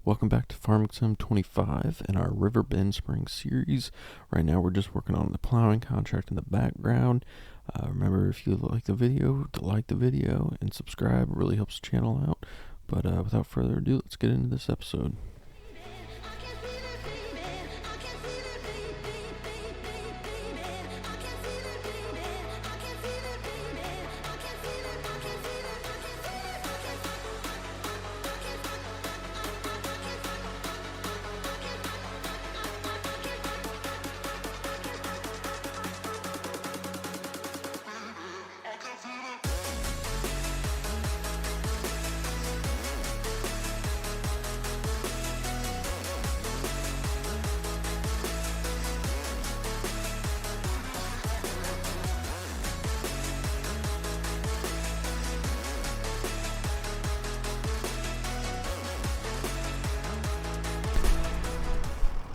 Welcome back to Farming Sim 25 in our River Bend Spring series. Right now we're just working on the plowing contract in the background. Remember, if you like the video, to like the video and subscribe. It really helps the channel out. But without further ado, let's get into this episode.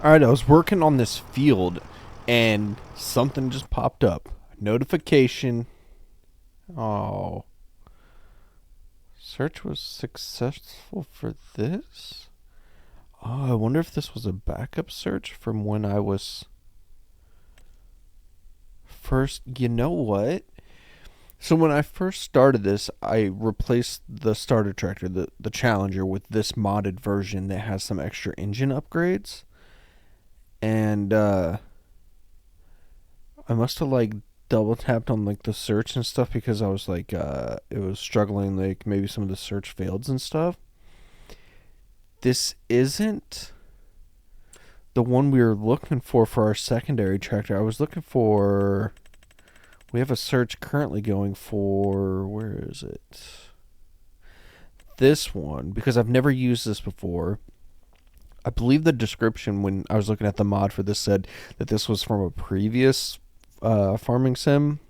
Alright, I was working on this field and something just popped up. Notification. Oh. Search was successful for this? Oh, I wonder if this was a backup search from when I was first. You know what? So when I first started this, I replaced the starter tractor, the Challenger, with this modded version that has some extra engine upgrades. And I must have like double tapped on like the search and stuff because I was like it was struggling, like maybe some of the search failed and stuff. This isn't the one we were looking for our secondary tractor. I was looking for, we have a search currently going for, where is it? This one, because I've never used this before. I believe the description when I was looking at the mod for this said that this was from a previous farming sim,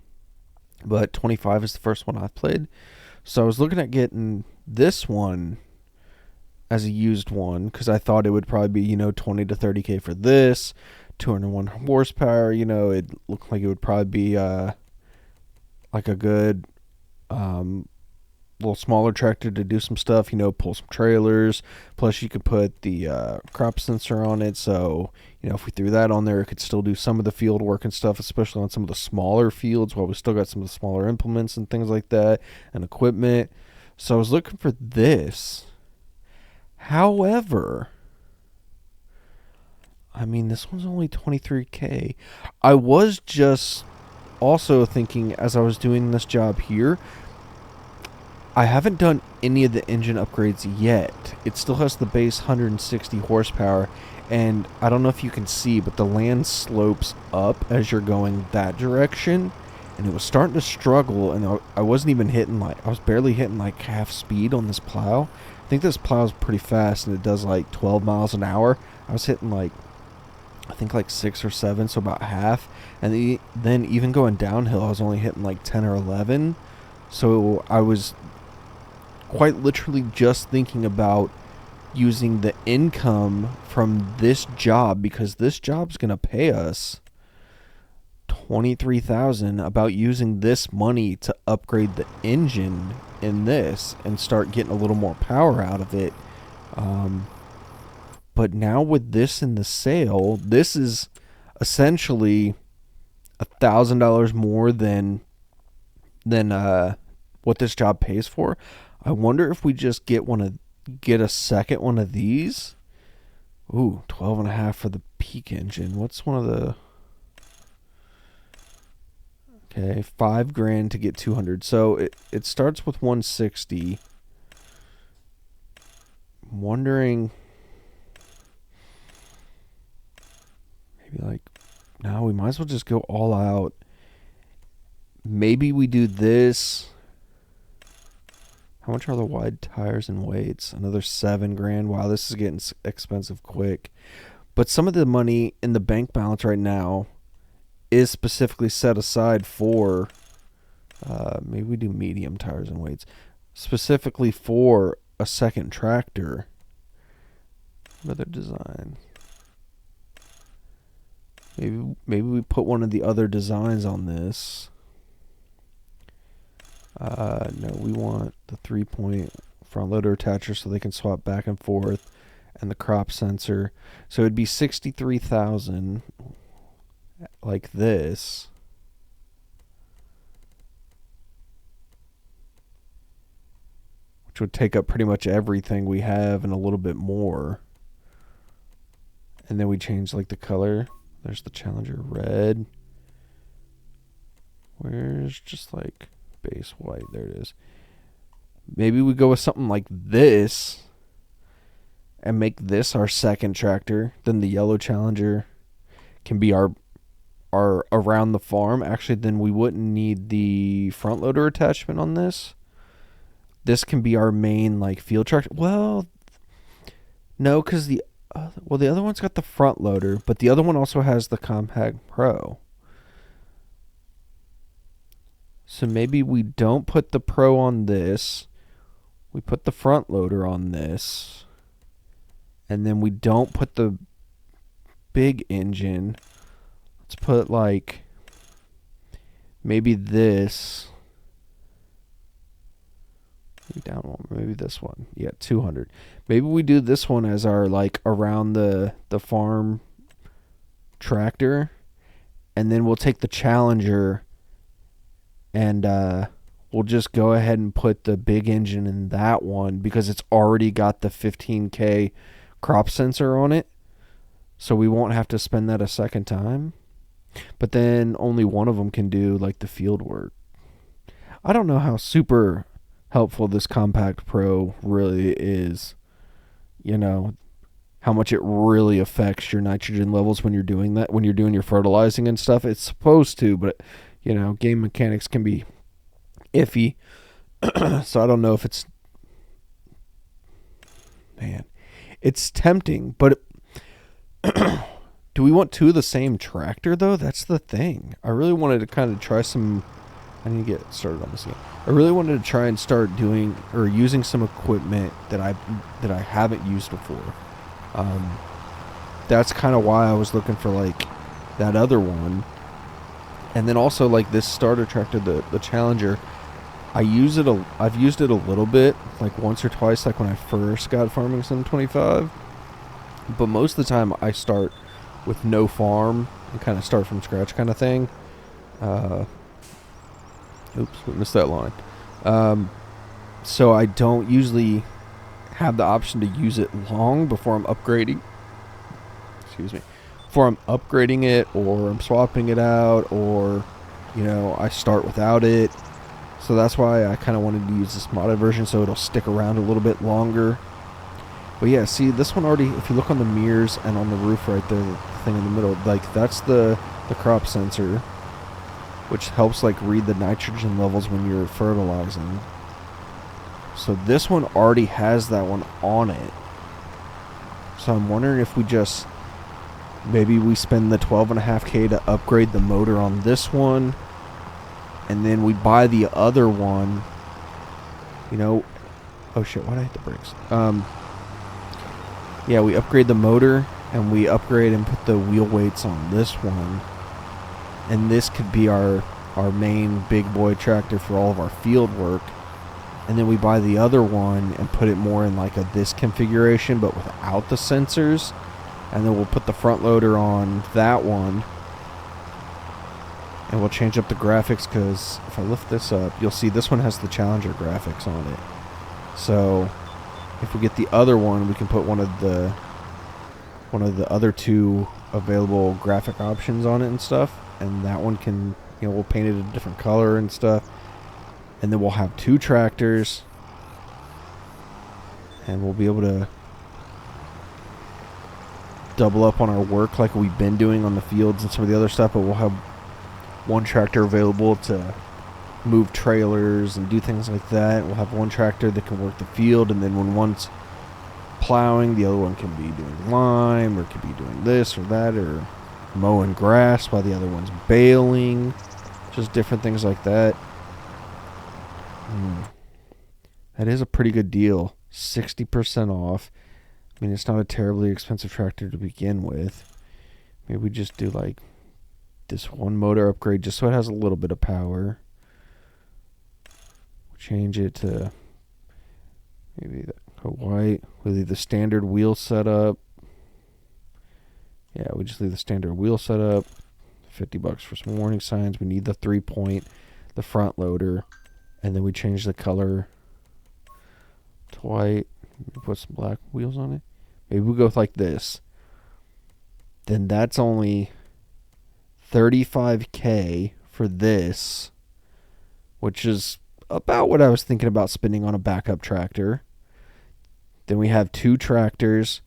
but 25 is the first one I've played. So I was looking at getting this one as a used one because I thought it would probably be, 20 to 30K for this, 201 horsepower. It looked like it would probably be like a good little smaller tractor to do some stuff, pull some trailers. Plus you could put the crop sensor on it, so if we threw that on there, it could still do some of the field work and stuff, especially on some of the smaller fields while we still got some of the smaller implements and things like that and equipment. So I was looking for this. However, this one's only 23K. I was just also thinking as I was doing this job here, I haven't done any of the engine upgrades yet. It still has the base 160 horsepower, and I don't know if you can see, but the land slopes up as you're going that direction, and it was starting to struggle, and I wasn't even hitting, I was barely hitting like half speed on this plow. I think this plow is pretty fast, and it does like 12 miles an hour. I was hitting I think like 6 or 7, so about half, and then even going downhill, I was only hitting like 10 or 11, so I was quite literally just thinking about using the income from this job, because this job's gonna pay us 23,000, about using this money to upgrade the engine in this and start getting a little more power out of it. But now with this in the sale, this is essentially $1,000 more than what this job pays for. I wonder if we just get a second one of these. Ooh, 12.5 for the peak engine. What's one of the? Okay, $5,000 to get 200. So it starts with 160. I'm wondering, maybe no, we might as well just go all out. Maybe we do this. How much are the wide tires and weights? Another $7,000. Wow, this is getting expensive quick. But some of the money in the bank balance right now is specifically set aside for, maybe we do medium tires and weights, specifically for a second tractor. Another design. Maybe we put one of the other designs on this. No, we want the 3-point front loader attacher so they can swap back and forth. and the crop sensor. So it'd be 63,000 like this. Which would take up pretty much everything we have and a little bit more. And then we change like the color. There's the Challenger red. Where's just like base white? There it is. Maybe we go with something like this and make this our second tractor. Then the yellow Challenger can be our around the farm. Actually, then we wouldn't need the front loader attachment on this. This can be our main like field tractor. Well, no, because the other one's got the front loader, but the other one also has the Compact Pro. So maybe we don't put the Pro on this. We put the front loader on this. And then we don't put the big engine. Let's put like maybe this. Maybe down one. Maybe this one. Yeah, 200. Maybe we do this one as our like around the farm tractor. And then we'll take the Challenger and we'll just go ahead and put the big engine in that one because it's already got the 15K crop sensor on it. So we won't have to spend that a second time. But then only one of them can do like the field work. I don't know how super helpful this Compact Pro really is. You know, how much it really affects your nitrogen levels when you're doing that, when you're doing your fertilizing and stuff. It's supposed to, but you know, game mechanics can be iffy. So I don't know if it's, man, it's tempting, but do we want two of the same tractor though? That's the thing. I really wanted to kind of try some, I need to get started on this again. I really wanted to try and start doing or using some equipment that I haven't used before. That's kind of why I was looking for like that other one. And then also like this starter tractor, the Challenger, I've used it a little bit, like once or twice, like when I first got Farming Sim 25. But most of the time I start with no farm and kind of start from scratch kind of thing. Oops, we missed that line. So I don't usually have the option to use it long before I'm upgrading. Excuse me. Before I'm upgrading it or I'm swapping it out or, you know, I start without it. So that's why I kind of wanted to use this modded version so it'll stick around a little bit longer. But yeah, see, this one already, if you look on the mirrors and on the roof right there, the thing in the middle, like that's the crop sensor, which helps like read the nitrogen levels when you're fertilizing. So this one already has that one on it. So I'm wondering if we just, maybe we spend the 12.5K to upgrade the motor on this one, and then we buy the other one, you know, oh shit, why'd I hit the brakes? Yeah, we upgrade the motor, and we upgrade and put the wheel weights on this one, and this could be our main big boy tractor for all of our field work. And then we buy the other one and put it more in like this configuration, but without the sensors. And then we'll put the front loader on that one. And we'll change up the graphics, because if I lift this up, you'll see this one has the Challenger graphics on it. So if we get the other one, we can put one of the other two available graphic options on it and stuff. And that one can, you know, we'll paint it a different color and stuff. And then we'll have two tractors. And we'll be able to double up on our work like we've been doing on the fields and some of the other stuff. But we'll have one tractor available to move trailers and do things like that. We'll have one tractor that can work the field. And then when one's plowing, the other one can be doing lime, or could be doing this or that, or mowing grass while the other one's baling. Just different things like that. That is a pretty good deal. 60% off. I mean, it's not a terribly expensive tractor to begin with. Maybe we just do like this one motor upgrade just so it has a little bit of power. Change it to maybe that white. We We leave the standard wheel setup. Yeah, we just leave the standard wheel setup. $50 for some warning signs. We need the 3-point, the front loader, and then we change the color to white. Put some black wheels on it. Maybe we go with like this. Then that's only $35K for this, which is about what I was thinking about spending on a backup tractor. Then we have 2 tractors,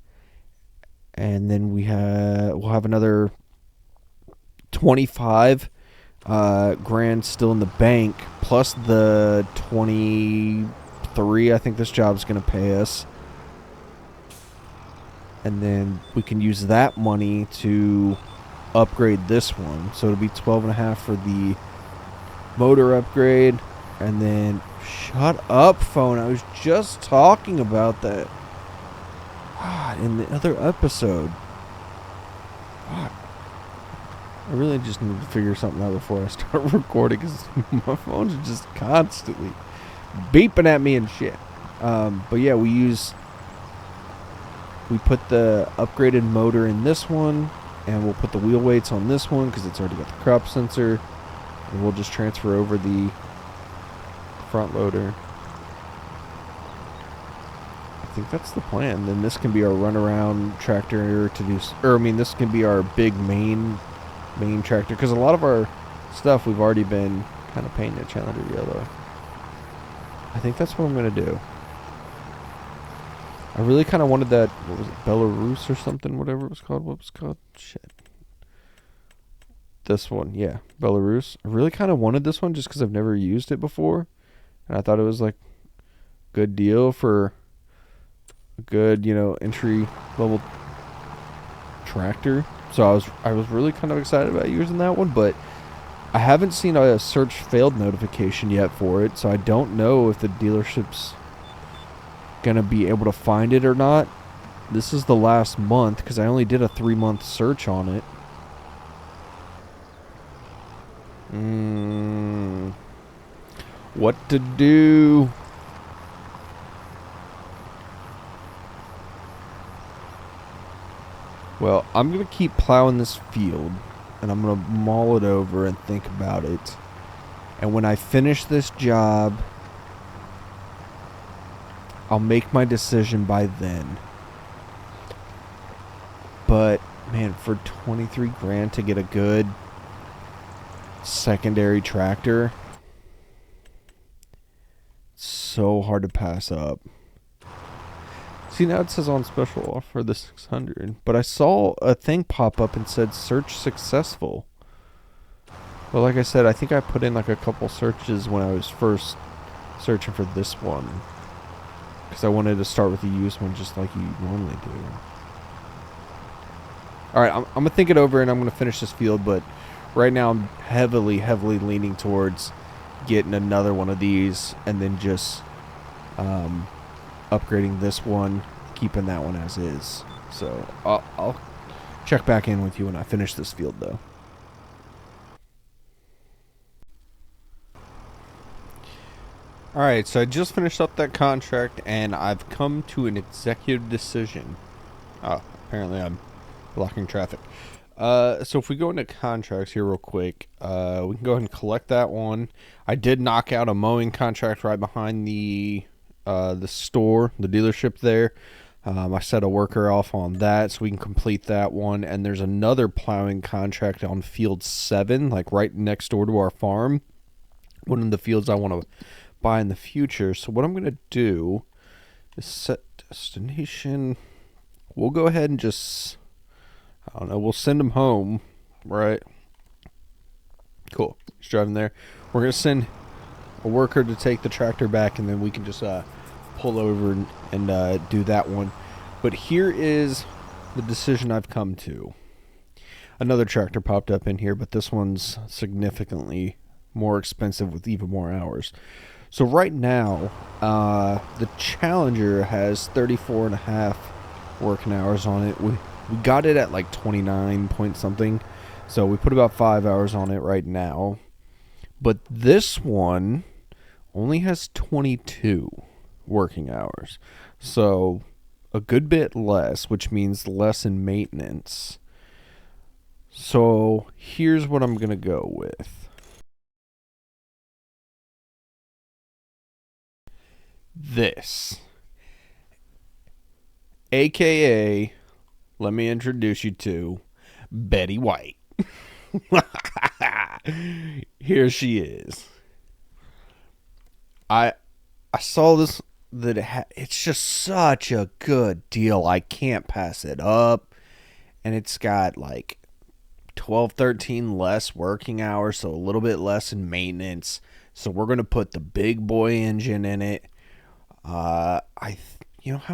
and then we'll have another 25 grand still in the bank, plus the 23 I think this job's going to pay us. And then we can use that money to upgrade this one. So it'll be 12.5 for the motor upgrade. And then, shut up, phone. I was just talking about that in the other episode. I really just need to figure something out before I start recording, because my phone's just constantly beeping at me and shit. But yeah, we put the upgraded motor in this one, and we'll put the wheel weights on this one because it's already got the crop sensor, and we'll just transfer over the front loader. I think that's the plan. Then this can be our runaround tractor to do, this can be our big main tractor, because a lot of our stuff we've already been kind of painting it Challenger yellow. I think that's what I'm going to do. I really kind of wanted that, what was it, Belarus or something, whatever it was called. What was it called? Shit. This one, yeah, Belarus. I really kind of wanted this one just because I've never used it before. And I thought it was like a good deal for a good, entry level tractor. So I was really kind of excited about using that one, but I haven't seen a search failed notification yet for it, so I don't know if the dealership's gonna be able to find it or not. This is the last month, because I only did a 3-month search on it. What to do? Well, I'm gonna keep plowing this field, and I'm gonna mull it over and think about it. And when I finish this job, I'll make my decision by then. But man, for 23 grand to get a good secondary tractor, it's so hard to pass up. See, now it says on special offer the 600, but I saw a thing pop up and said search successful. But like I said, I think I put in like a couple searches when I was first searching for this one, because I wanted to start with the used one just like you normally do. Alright, I'm going to think it over, and I'm going to finish this field, but right now I'm heavily leaning towards getting another one of these, and then just upgrading this one, keeping that one as is. So I'll check back in with you when I finish this field, though. Alright, so I just finished up that contract, and I've come to an executive decision. Oh, apparently I'm blocking traffic. So if we go into contracts here real quick, we can go ahead and collect that one. I did knock out a mowing contract right behind the store, the dealership there. I set a worker off on that, so we can complete that one. And there's another plowing contract on field 7, like right next door to our farm. One of the fields I want to buy in the future. So what I'm going to do is set destination. We'll go ahead and just, I don't know, we'll send him home, right? Cool. He's driving there. We're going to send a worker to take the tractor back, and then we can just pull over and do that one. But here is the decision I've come to. Another tractor popped up in here, but this one's significantly more expensive with even more hours. So right now, the Challenger has 34.5 working hours on it. We got it at like 29 point something, so we put about 5 hours on it right now. But this one only has 22 working hours. So a good bit less, which means less in maintenance. So here's what I'm going to go with. This. AKA, let me introduce you to Betty White. Here she is. I saw this that it's just such a good deal. I can't pass it up. And it's got like 12, 13 less working hours, so a little bit less in maintenance. So we're going to put the big boy engine in it. How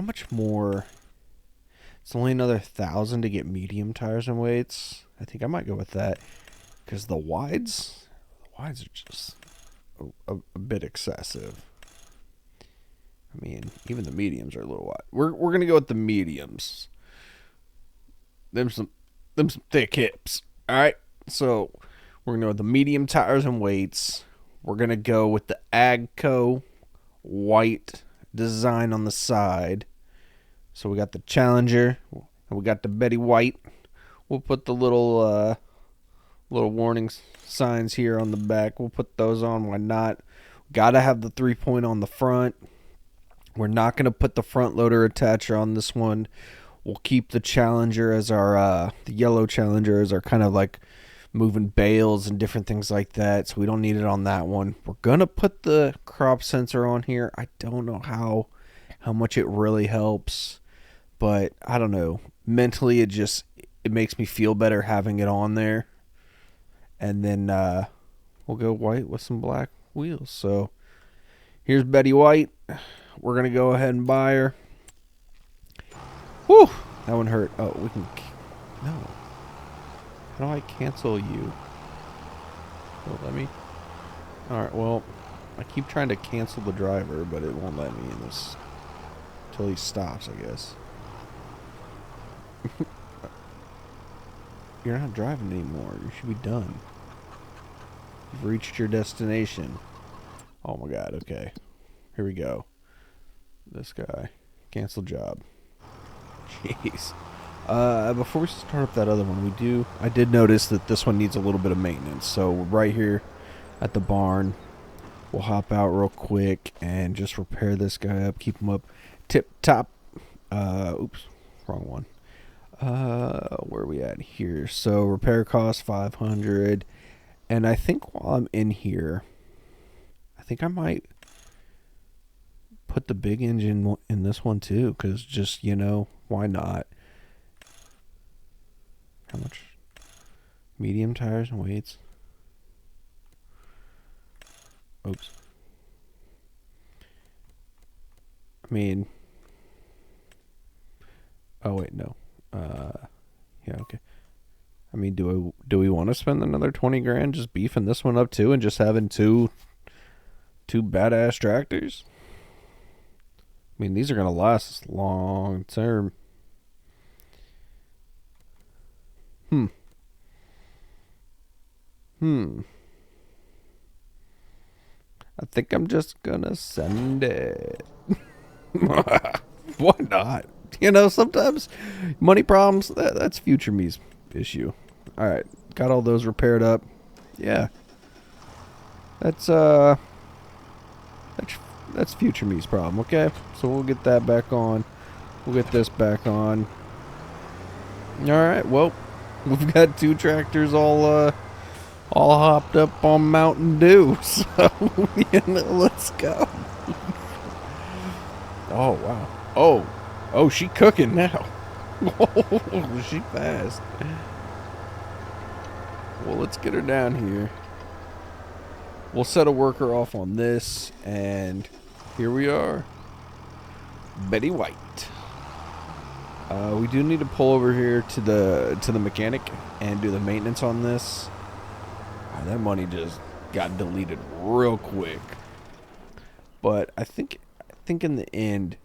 much more? It's only another 1,000 to get medium tires and weights. I think I might go with that because the wides are just a bit excessive. I mean, even the mediums are a little wide. We're gonna go with the mediums. Them some thick hips. All right, so we're gonna go with the medium tires and weights. We're gonna go with the Agco white design on the side. So we got the Challenger and we got the Betty White. We'll put the little warning signs here on the back. We'll put those on. Why not? Gotta have the 3-point on the front. We're not gonna put the front loader attacher on this one. We'll keep the Challenger as our the yellow Challenger as our kind of like moving bales and different things like that. So we don't need it on that one. We're gonna put the crop sensor on here. I don't know how much it really helps, but I don't know. Mentally, it makes me feel better having it on there. And then we'll go white with some black wheels. So here's Betty White. We're going to go ahead and buy her. Whew! That one hurt. Oh, we can... No. How do I cancel you? Oh, let me... Alright, well, I keep trying to cancel the driver, but it won't let me in this... Until he stops, I guess. You're not driving anymore. You should be done. You've reached your destination. Oh my god, okay. Here we go. This guy. Cancel job. Jeez. Before we start up that other one, I did notice that this one needs a little bit of maintenance. So right here at the barn, we'll hop out real quick and just repair this guy up. Keep him up tip top. Oops, wrong one. Where are we at here? So repair cost 500, and I think while I'm in here, I think I might put the big engine in this one too, because just, why not? How much? Medium tires and weights. Oops. I mean, oh wait, no. Yeah, okay. I mean, do we want to spend another 20 grand just beefing this one up too and just having two badass tractors? I mean, these are gonna last long term. I think I'm just gonna send it. Why not? Sometimes money problems, that's future me's issue. Alright, got all those repaired up. Yeah. That's future me's problem, okay? So we'll get that back on. We'll get this back on. Alright, well, we've got 2 tractors all hopped up on Mountain Dew. So, let's go. Oh, wow. Oh, she cooking now. Oh, she fast. Well, let's get her down here. We'll set a worker off on this, and here we are. Betty White. We do need to pull over here to the mechanic and do the maintenance on this. That money just got deleted real quick. But I think in the end,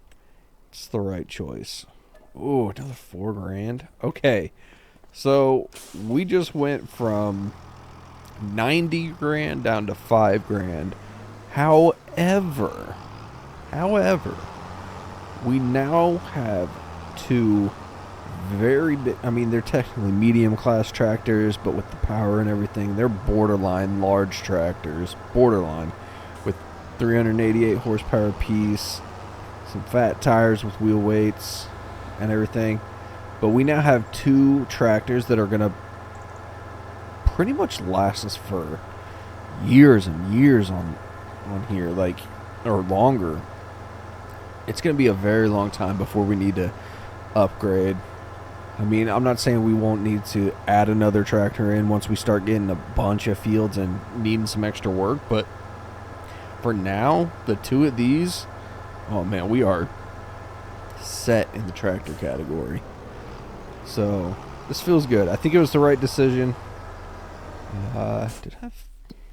it's the right choice. Ooh, another 4 grand. Okay, so we just went from 90 grand down to 5 grand. However, we now have two very big. I mean, they're technically medium class tractors, but with the power and everything, they're borderline large tractors. Borderline. With 388 horsepower apiece, some fat tires with wheel weights and everything. But we now have two tractors that are going to pretty much last us for years and years on here, like, or longer. It's going to be a very long time before we need to upgrade. I mean, I'm not saying we won't need to add another tractor in once we start getting a bunch of fields and needing some extra work, but for now, the two of these, oh man, we are set in the tractor category. So, this feels good. I think it was the right decision. Did I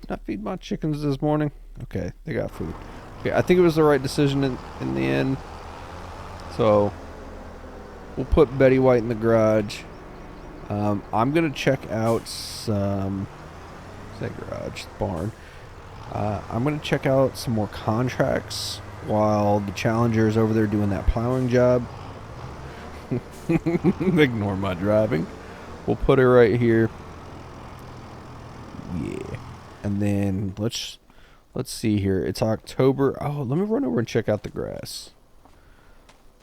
not feed my chickens this morning? Okay, they got food. Okay, I think it was the right decision in the end. So, we'll put Betty White in the garage. I'm going to check out some... What's that garage? Barn. I'm going to check out some more contracts while the Challenger is over there doing that plowing job. Ignore my driving. We'll put it right here. Yeah. And then let's see here. It's October. Oh, let me run over and check out the grass.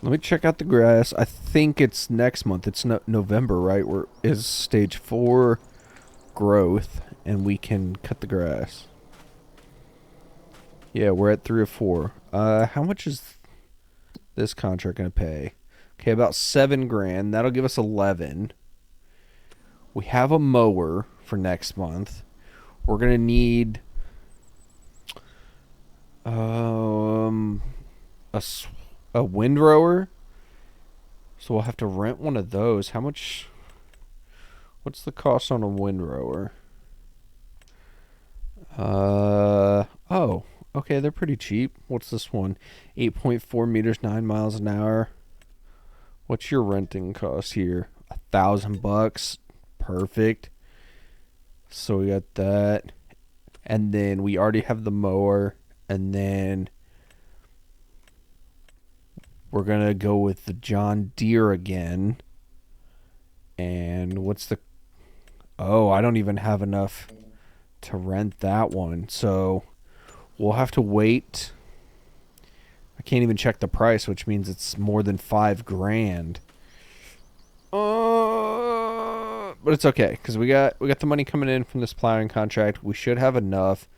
Let me check out the grass. I think it's next month. It's November, right? Where is stage 4 growth, and we can cut the grass. Yeah, we're at 3 or 4. How much is this contract going to pay? Okay, about $7,000. That'll give us 11. We have a mower for next month. We're going to need a windrower. So we'll have to rent one of those. How much? What's the cost on a windrower? Oh, okay, they're pretty cheap. What's this one? 8.4 meters, 9 miles an hour. What's your renting cost here? $1,000. Perfect. So we got that. And then we already have the mower. And then we're going to go with the John Deere again. And what's the... Oh, I don't even have enough to rent that one. So we'll have to wait. I can't even check the price, which means it's more than $5,000. But it's okay because we got the money coming in from this plowing contract. We should have enough.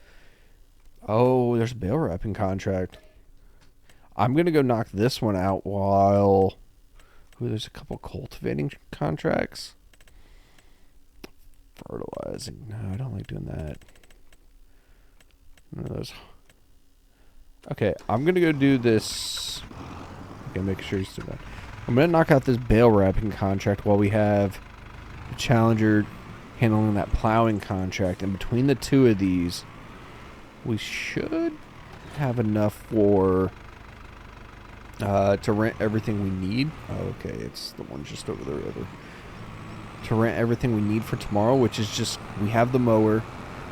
Oh, there's a bale wrapping contract. I'm gonna go knock this one out while. Ooh, there's a couple cultivating contracts. Fertilizing. No, I don't like doing that. None of those. Okay, I'm gonna go do this. Okay, make sure you still got. I'm gonna knock out this bale wrapping contract while we have the Challenger handling that plowing contract. And between the two of these, we should have enough for to rent everything we need. Oh, okay, it's the one just over the river. To rent everything we need for tomorrow, which is just we have the mower.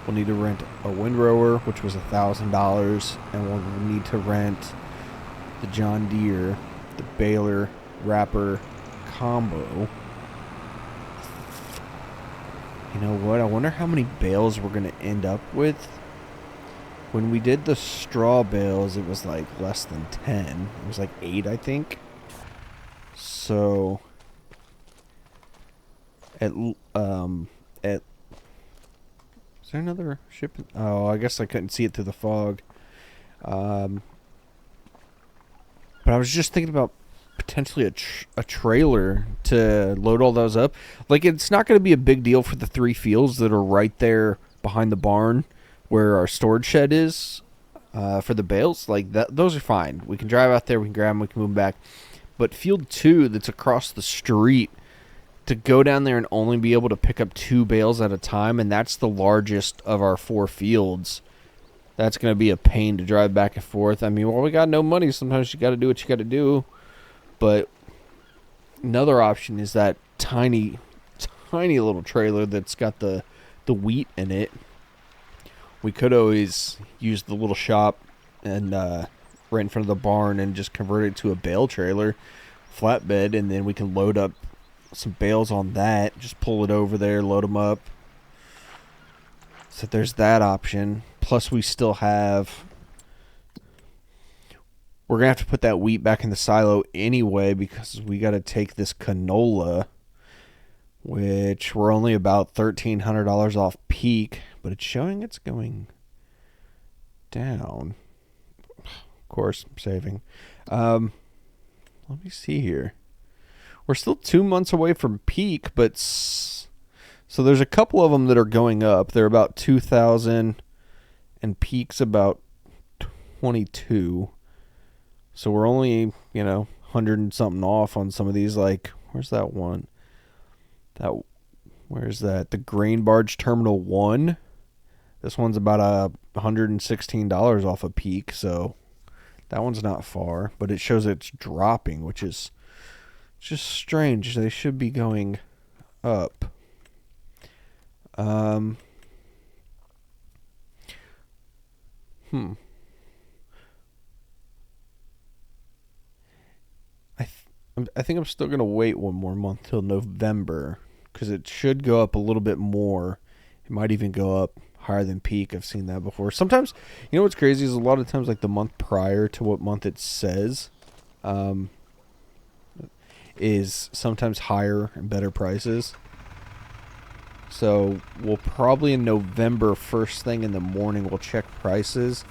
We'll need to rent a windrower, which was $1,000, and we'll need to rent the John Deere, the baler wrapper combo. You know what? I wonder how many bales we're going to end up with. When we did the straw bales, it was like less than 10. It was like 8, I think. So at is there another shipment? Oh, I guess I couldn't see it through the fog. But I was just thinking about potentially a trailer to load all those up. Like, it's not going to be a big deal for the 3 fields that are right there behind the barn where our storage shed is for the bales. Like, those are fine. We can drive out there, we can grab them, we can move them back. But field 2 that's across the street, to go down there and only be able to pick up 2 bales at a time, and that's the largest of our 4 fields. That's going to be a pain to drive back and forth. I mean, well, we got no money. Sometimes you got to do what you got to do. But another option is that tiny little trailer that's got the wheat in it. We could always use the little shop and right in front of the barn and just convert it to a bale trailer. flatbed, and then we can load up some bales on that. Just pull it over there, load them up. So there's that option. Plus, we still have... We're going to have to put that wheat back in the silo anyway because we got to take this canola, which we're only about $1,300 off peak, but it's showing it's going down. Of course, I'm saving. Let me see here. We're still 2 months away from peak, but so there's a couple of them that are going up. They're about 2,000, and peak's about 22. So we're only, 100 and something off on some of these. Like, where's that one? Where's that? The Grain Barge Terminal 1. This one's about $116 off a peak, so that one's not far. But it shows it's dropping, which is just strange. They should be going up. I think I'm still going to wait one more month till November because it should go up a little bit more. It might even go up higher than peak. I've seen that before. Sometimes, what's crazy is a lot of times like the month prior to what month it says is sometimes higher and better prices. So we'll probably in November, first thing in the morning, we'll check prices.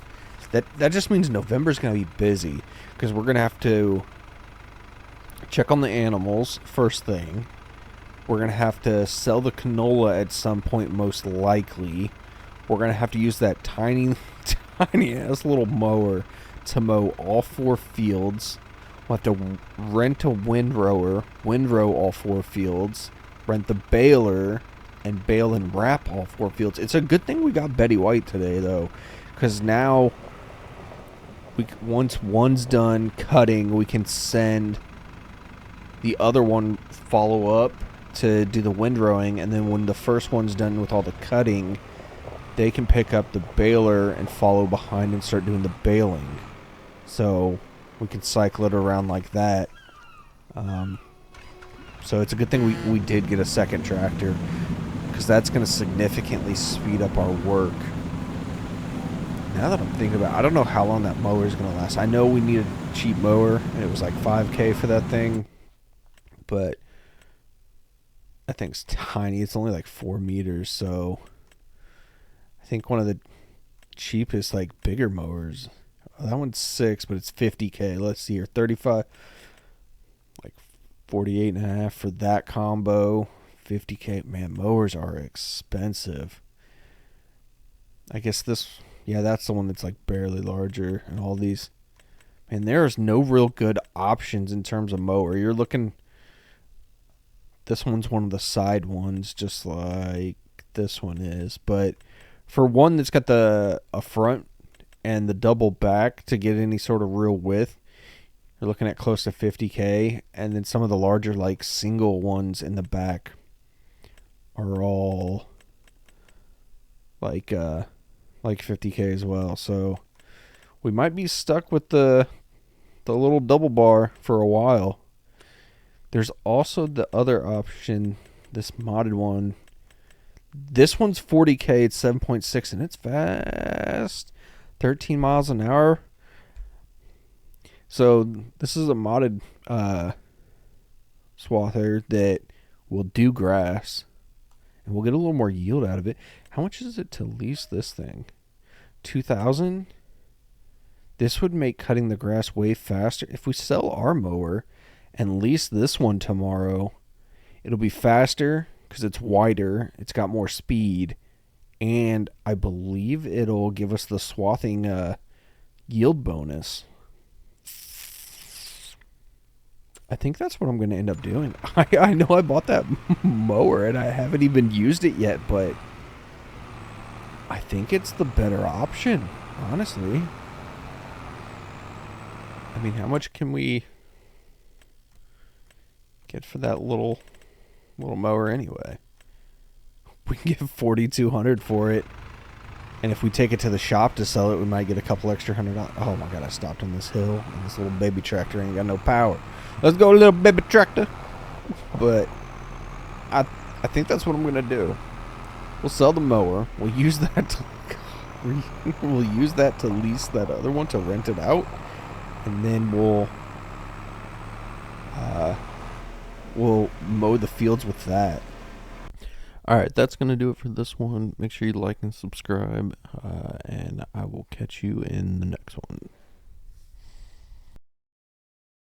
That just means November's going to be busy because we're going to have to check on the animals first thing. We're going to have to sell the canola at some point, most likely. We're going to have to use that tiny ass little mower to mow all 4 fields. We'll have to rent a windrow all 4 fields, rent the baler, and bale and wrap all 4 fields. It's a good thing we got Betty White today, though, because now, once one's done cutting, we can send the other one follow up to do the windrowing, and then when the first one's done with all the cutting, they can pick up the baler and follow behind and start doing the baling. So we can cycle it around like that. So it's a good thing we did get a second tractor, because that's going to significantly speed up our work. Now that I'm thinking about it, I don't know how long that mower is going to last. I know we need a cheap mower, and it was like $5,000 for that thing. But that thing's tiny. It's only like 4 meters, so I think one of the cheapest, like, bigger mowers. Oh, that one's 6, but it's $50,000. Let's see here, 35, like 48.5 for that combo. $50,000. Man, mowers are expensive. I guess that's the one that's like barely larger, and all these. Man, there's no real good options in terms of mower. You're looking. This one's one of the side ones, just like this one is. But for one that's got a front and the double back to get any sort of real width, you're looking at close to $50,000. And then some of the larger, like, single ones in the back are all like $50,000 as well. So we might be stuck with the little double bar for a while. There's also the other option, this modded one. This one's $40,000. It's 7.6, and it's fast. 13 miles an hour. So this is a modded swather that will do grass, and we'll get a little more yield out of it. How much is it to lease this thing? $2,000. This would make cutting the grass way faster. If we sell our mower and lease this one tomorrow, it'll be faster because it's wider, it's got more speed, and I believe it'll give us the swathing yield bonus. I think that's what I'm going to end up doing. I know I bought that mower and I haven't even used it yet, but I think it's the better option, honestly. I mean, how much can we get for that little mower anyway? We can get $4,200 for it, And if we take it to the shop to sell it, we might get a couple extra $100. Oh my god, I stopped on this hill, and this little baby tractor ain't got no power. Let's go, little baby tractor. But I think that's what I'm gonna do. We'll sell the mower. We'll use that to we'll use that to lease that other one, to rent it out, and then we'll mow the fields with that. Alright, that's going to do it for this one. Make sure you like and subscribe, and I will catch you in the next one.